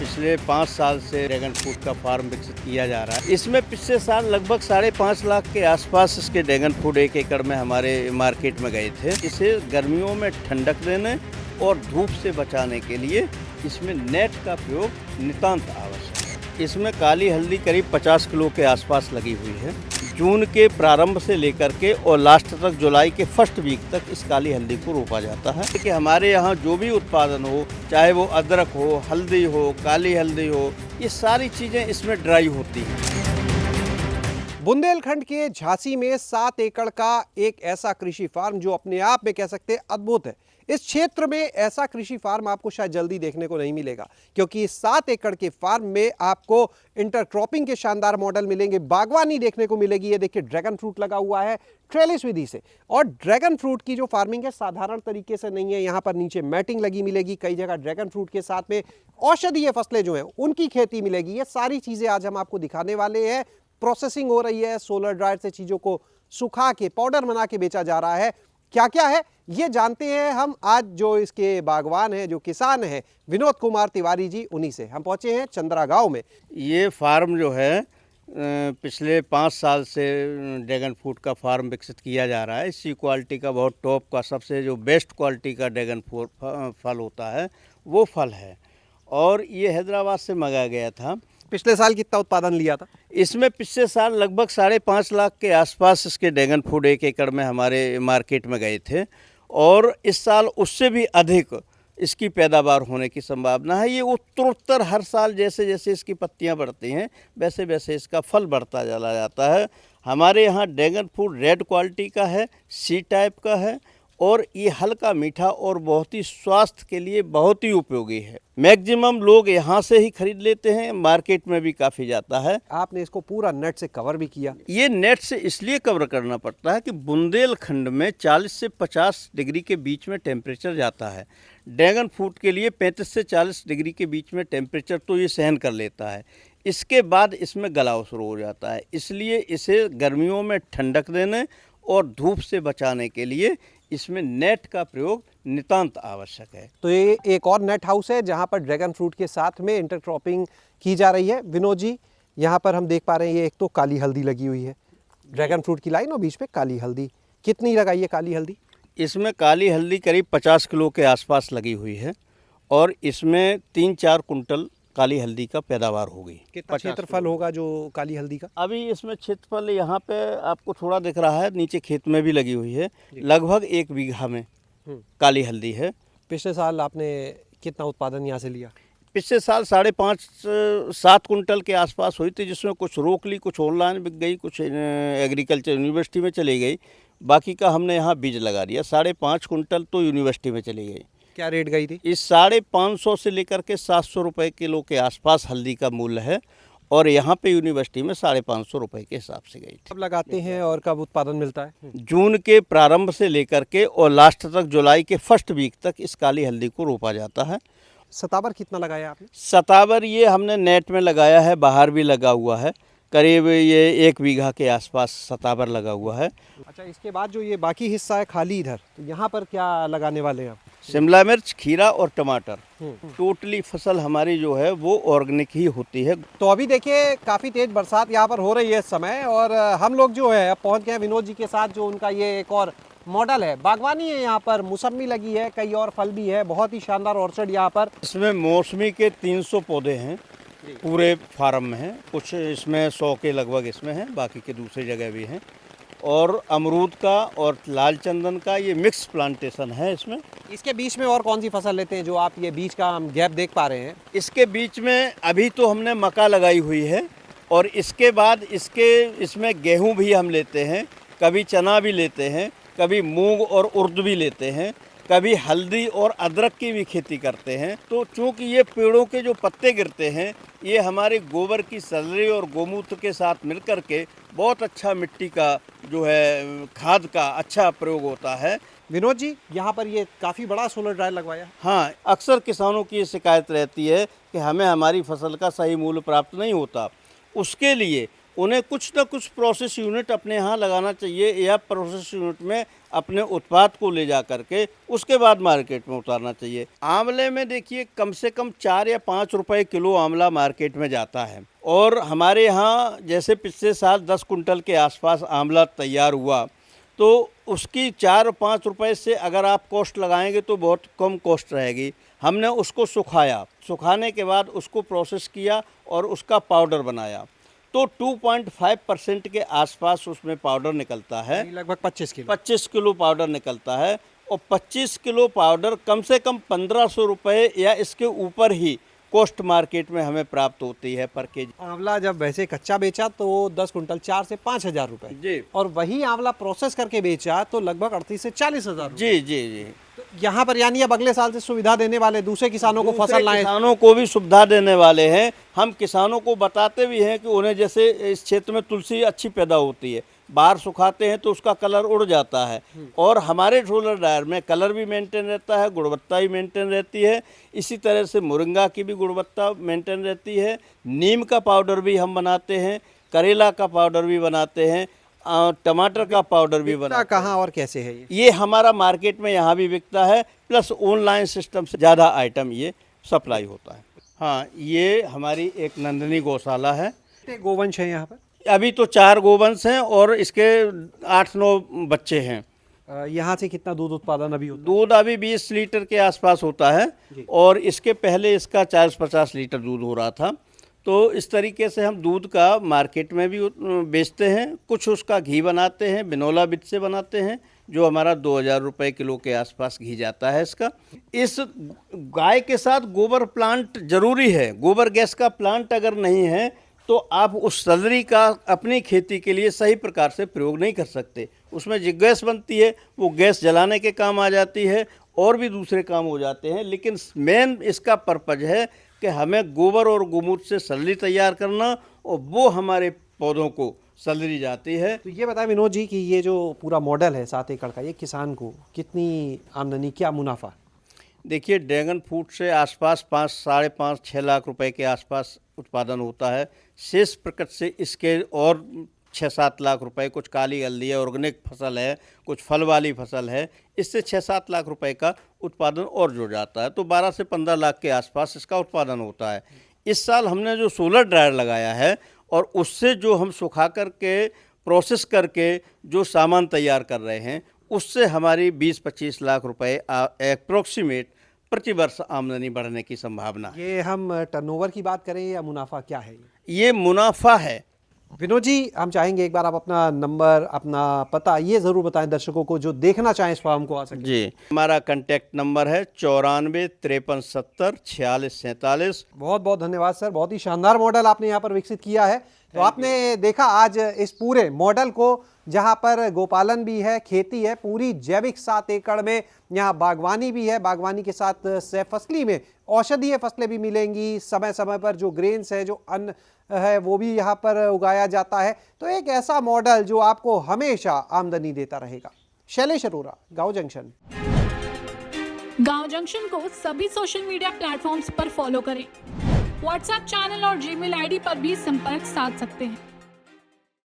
पिछले 5 साल से ड्रैगन फ्रूट का फार्म विकसित किया जा रहा है। इसमें पिछले साल लगभग 5.5 लाख के आसपास इसके ड्रैगन फ्रूट 1 एकड़ में हमारे मार्केट में गए थे। इसे गर्मियों में ठंडक देने और धूप से बचाने के लिए इसमें नेट का प्रयोग नितांत आवश्यक है। इसमें काली हल्दी करीब 50 किलो के आसपास लगी हुई है। जून के प्रारंभ से लेकर के और लास्ट तक जुलाई के फर्स्ट वीक तक इस काली हल्दी को रोपा जाता है कि हमारे यहाँ जो भी उत्पादन हो, चाहे वो अदरक हो, हल्दी हो, काली हल्दी हो, ये सारी चीज़ें इसमें ड्राई होती हैं। बुंदेलखंड के झांसी में 7 एकड़ का एक ऐसा कृषि फार्म जो अपने आप में कह सकते हैं अद्भुत है। इस क्षेत्र में ऐसा कृषि फार्म आपको शायद जल्दी देखने को नहीं मिलेगा, क्योंकि 7 एकड़ के फार्म में आपको इंटरक्रॉपिंग के शानदार मॉडल मिलेंगे, बागवानी देखने को मिलेगी। ये देखिए ड्रैगन फ्रूट लगा हुआ है ट्रेलिस विधि से, और ड्रैगन फ्रूट की जो फार्मिंग है साधारण तरीके से नहीं है। यहाँ पर नीचे मैटिंग लगी मिलेगी, कई जगह ड्रैगन फ्रूट के साथ में औषधीय फसलें जो हैं उनकी खेती मिलेगी। ये सारी चीज़ें आज हम आपको दिखाने वाले हैं। प्रोसेसिंग हो रही है, सोलर ड्रायर से चीज़ों को सुखा के पाउडर बना के बेचा जा रहा है। क्या क्या है ये जानते हैं हम आज जो इसके बागवान हैं, जो किसान हैं, विनोद कुमार तिवारी जी, उन्हीं से हम पहुंचे हैं चंद्रा गांव में। ये फार्म जो है पिछले 5 साल से ड्रैगन फ्रूट का फार्म विकसित किया जा रहा है। इसी क्वालिटी का बहुत टॉप का सबसे जो बेस्ट क्वालिटी का ड्रैगन फ्रूट फल होता है वो फल है, और ये हैदराबाद से मंगाया गया था। पिछले साल कितना उत्पादन लिया था? इसमें पिछले साल लगभग 5.5 लाख के आसपास इसके ड्रैगन फ्रूट 1 एकड़ में हमारे मार्केट में गए थे, और इस साल उससे भी अधिक इसकी पैदावार होने की संभावना है। ये उत्तरोत्तर हर साल जैसे जैसे इसकी पत्तियां बढ़ती हैं वैसे वैसे इसका फल बढ़ता चला जाता है। हमारे यहाँ ड्रैगन फ्रूट रेड क्वालिटी का है, सी टाइप का है, और ये हल्का मीठा और बहुत ही स्वास्थ्य के लिए बहुत ही उपयोगी है। मैक्सिमम लोग यहाँ से ही खरीद लेते हैं, मार्केट में भी काफ़ी जाता है। आपने इसको पूरा नेट से कवर भी किया। ये नेट से इसलिए कवर करना पड़ता है कि बुंदेलखंड में 40 से 50 डिग्री के बीच में टेम्परेचर जाता है। ड्रैगन फ्रूट के लिए 35 से 40 डिग्री के बीच में टेम्परेचर तो ये सहन कर लेता है। इसके बाद इसमें गलाव शुरू हो जाता है, इसलिए इसे गर्मियों में ठंडक देने और धूप से बचाने के लिए इसमें नेट का प्रयोग नितांत आवश्यक है। तो ये एक और नेट हाउस है जहाँ पर ड्रैगन फ्रूट के साथ में इंटरक्रॉपिंग की जा रही है। विनोद जी, यहाँ पर हम देख पा रहे हैं ये एक तो काली हल्दी लगी हुई है, ड्रैगन फ्रूट की लाइन और बीच में काली हल्दी। कितनी लगाई है काली हल्दी? इसमें काली हल्दी करीब 50 किलो के आसपास लगी हुई है, और इसमें 3-4 कुंटल काली हल्दी का पैदावार होगी। कितना क्षेत्रफल होगा जो काली हल्दी का? अभी इसमें क्षेत्रफल यहाँ पे आपको थोड़ा दिख रहा है, नीचे खेत में भी लगी हुई है, लगभग 1 बीघा में काली हल्दी है। पिछले साल आपने कितना उत्पादन यहाँ से लिया? पिछले साल 5.5-7 कुंटल के आसपास हुई थी, जिसमें कुछ रोक ली, कुछ ऑनलाइन बिक गई, कुछ एग्रीकल्चर यूनिवर्सिटी में चली गई, बाकी का हमने यहाँ बीज लगा दिया। 5.5 कुंटल तो यूनिवर्सिटी में चली गई। क्या रेट गई थी? इस 550 से लेकर के 700 रुपये किलो के आसपास हल्दी का मूल्य है, और यहाँ पे यूनिवर्सिटी में 550 रुपये के हिसाब से गई थी। कब लगाते हैं और कब उत्पादन मिलता है? जून के प्रारंभ से लेकर के और लास्ट तक जुलाई के फर्स्ट वीक तक इस काली हल्दी को रोपा जाता है। सतावर कितना लगाया आपने? सतावर ये हमने नेट में लगाया है, बाहर भी लगा हुआ है, करीब ये 1 बीघा के आसपास सतावर लगा हुआ है। अच्छा, इसके बाद जो ये बाकी हिस्सा है खाली इधर, तो यहाँ पर क्या लगाने वाले हैं आप? शिमला मिर्च, खीरा और टमाटर। टोटली फसल हमारी जो है वो ऑर्गेनिक ही होती है। तो अभी देखिए काफ़ी तेज़ बरसात यहाँ पर हो रही है इस समय, और हम लोग जो है पहुँच गए विनोद जी के साथ, जो उनका ये एक और मॉडल है। बागवानी है यहाँ पर, मौसमी लगी है, कई और फल भी है, बहुत ही शानदार ऑर्चर्ड यहाँ पर। इसमें मौसमी के 300 पौधे हैं पूरे फार्म में हैं, कुछ इसमें 100 के लगभग इसमें हैं, बाकी के दूसरी जगह भी हैं, और अमरूद का और लाल चंदन का ये मिक्स प्लांटेशन है इसमें। इसके बीच में और कौन सी फसल लेते हैं जो आप ये बीच का हम गैप देख पा रहे हैं? इसके बीच में अभी तो हमने मक्का लगाई हुई है, और इसके बाद इसमें गेहूं भी हम लेते हैं, कभी चना भी लेते हैं, कभी मूंग और उर्द भी लेते हैं, कभी हल्दी और अदरक की भी खेती करते हैं। तो चूँकि ये पेड़ों के जो पत्ते गिरते हैं ये हमारे गोबर की सलरी और गोमूत्र के साथ मिलकर के बहुत अच्छा मिट्टी का जो है खाद का अच्छा प्रयोग होता है। विनोद जी, यहाँ पर ये काफ़ी बड़ा सोलर ड्रायर लगवाया। हाँ, अक्सर किसानों की शिकायत रहती है कि हमें हमारी फसल का सही मूल्य प्राप्त नहीं होता, उसके लिए उन्हें कुछ न कुछ प्रोसेस यूनिट अपने यहाँ लगाना चाहिए, या प्रोसेस यूनिट में अपने उत्पाद को ले जा करके उसके बाद मार्केट में उतारना चाहिए। आंवले में देखिए कम से कम 4 या 5 रुपए किलो आंवला मार्केट में जाता है और हमारे यहाँ जैसे पिछले साल 10 कुंटल के आसपास आंवला तैयार हुआ तो उसकी 4-5 रुपए से अगर आप कॉस्ट लगाएंगे तो बहुत कम कॉस्ट रहेगी। हमने उसको सुखाया, सुखाने के बाद उसको प्रोसेस किया और उसका पाउडर बनाया तो 2.5% के आसपास उसमें पाउडर निकलता है। लगभग 25 किलो पाउडर निकलता है और 25 किलो पाउडर कम से कम 1500 रुपये या इसके ऊपर ही कॉस्ट मार्केट में हमें प्राप्त होती है पर केजी। आंवला जब वैसे कच्चा बेचा तो 10 कुंटल 4 से 5 हजार रुपए जी, और वही आंवला प्रोसेस करके बेचा तो लगभग 38 से 40 हजार। जी जी जी। तो यहाँ पर यानी अब अगले साल से सुविधा देने वाले दूसरे किसानों को फसल लाए, किसानों को भी सुविधा देने वाले हैं। हम किसानों को बताते भी हैं कि उन्हें जैसे इस क्षेत्र में तुलसी अच्छी पैदा होती है, बाहर सुखाते हैं तो उसका कलर उड़ जाता है और हमारे सोलर ड्रायर में कलर भी मेंटेन रहता है, गुणवत्ता भी मेंटेन रहती है। इसी तरह से मुरंगा की भी गुणवत्ता मेंटेन रहती है। नीम का पाउडर भी हम बनाते हैं, करेला का पाउडर भी बनाते हैं, टमाटर का पाउडर भी बनाते हैं। कहाँ और कैसे है ये हमारा मार्केट में यहाँ भी बिकता है, प्लस ऑनलाइन सिस्टम से ज़्यादा आइटम ये सप्लाई होता है। हाँ, ये हमारी एक नंदिनी गौशाला है। गोवंश है यहाँ पर? अभी तो 4 गोवंश हैं और इसके 8-9 बच्चे हैं। यहाँ से कितना दूध उत्पादन अभी होता है? दूध अभी 20 लीटर के आसपास होता है और इसके पहले इसका 40-50 लीटर दूध हो रहा था। तो इस तरीके से हम दूध का मार्केट में भी बेचते हैं, कुछ उसका घी बनाते हैं, बिनौला बीज से बनाते हैं जो हमारा 2000 रुपये किलो के आसपास घी जाता है इसका। इस गाय के साथ गोबर प्लांट जरूरी है। गोबर गैस का प्लांट अगर नहीं है तो आप उस सलरी का अपनी खेती के लिए सही प्रकार से प्रयोग नहीं कर सकते। उसमें जो गैस बनती है वो गैस जलाने के काम आ जाती है और भी दूसरे काम हो जाते हैं, लेकिन मेन इसका पर्पज है कि हमें गोबर और गोमूत्र से सलरी तैयार करना और वो हमारे पौधों को सलरी जाती है। तो ये बताएं विनोद जी कि ये जो पूरा मॉडल है 7 एकड़ का, ये किसान को कितनी आमदनी, क्या मुनाफा? देखिए, ड्रैगन फ्रूट से आसपास 5-5.5-6 लाख रुपए के आसपास उत्पादन होता है। शेष प्रकट से इसके और 6-7 लाख रुपए, कुछ काली हल्दी है, ऑर्गेनिक फसल है, कुछ फल वाली फसल है, इससे 6-7 लाख रुपए का उत्पादन और जुड़ जाता है। तो 12 से 15 लाख के आसपास इसका उत्पादन होता है। इस साल हमने जो सोलर ड्रायर लगाया है और उससे जो हम सुखा करके प्रोसेस करके जो सामान तैयार कर रहे हैं उससे हमारी 20-25 लाख रुपए अप्रोक्सीमेट प्रति वर्ष आमदनी बढ़ने की संभावना है। ये हम टर्नओवर की बात करें या मुनाफा, क्या है ये मुनाफा है। विनोद जी, हम चाहेंगे एक बार आप अपना नंबर, अपना पता ये ज़रूर बताएं दर्शकों को जो देखना चाहें इस फार्म को आ सके। जी, हमारा कांटेक्ट नंबर है 94 53 70 46 47। बहुत बहुत धन्यवाद सर, बहुत ही शानदार मॉडल आपने यहाँ पर विकसित किया है। तो आपने देखा आज इस पूरे मॉडल को, जहाँ पर गोपालन भी है, खेती है, पूरी जैविक 7 एकड़ में यहाँ बागवानी भी है। बागवानी के साथ सहफसली में औषधीय फसलें भी मिलेंगी। समय समय पर जो ग्रेन्स है, जो अन्न है, वो भी यहाँ पर उगाया जाता है। तो एक ऐसा मॉडल जो आपको हमेशा आमदनी देता रहेगा। शैलेश अरोरा, गांव जंक्शन। गांव जंक्शन को सभी सोशल मीडिया प्लेटफॉर्म्स पर फॉलो करें। व्हाट्सएप चैनल और जीमेल आईडी पर भी संपर्क साध सकते हैं।